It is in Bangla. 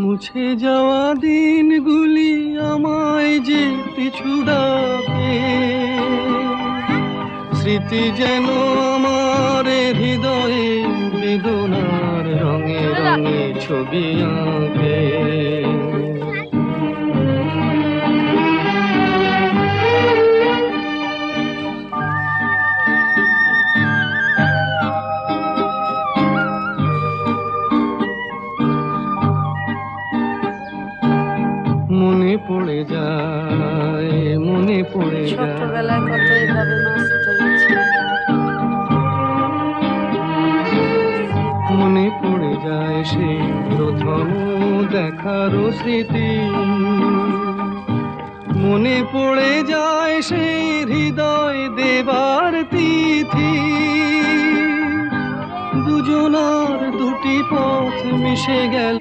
মুছে যাওয়া দিনগুলি আমায় যে পিছু ডাকে, স্মৃতি যেন আমার হৃদয়ে বেদনার রঙে রঙে ছবি আঁকে। মনে পড়ে যায়, মনে পড়ে যায়, ছোটবেলায় কত এইভাবে নষ্ট হয়েছে। মনে পড়ে যায় সেই প্রথম দেখার স্মৃতি, মনে পড়ে যায় সেই হৃদয় দেবার তিথি। দুজনার দুটি পথ মিশে গেল।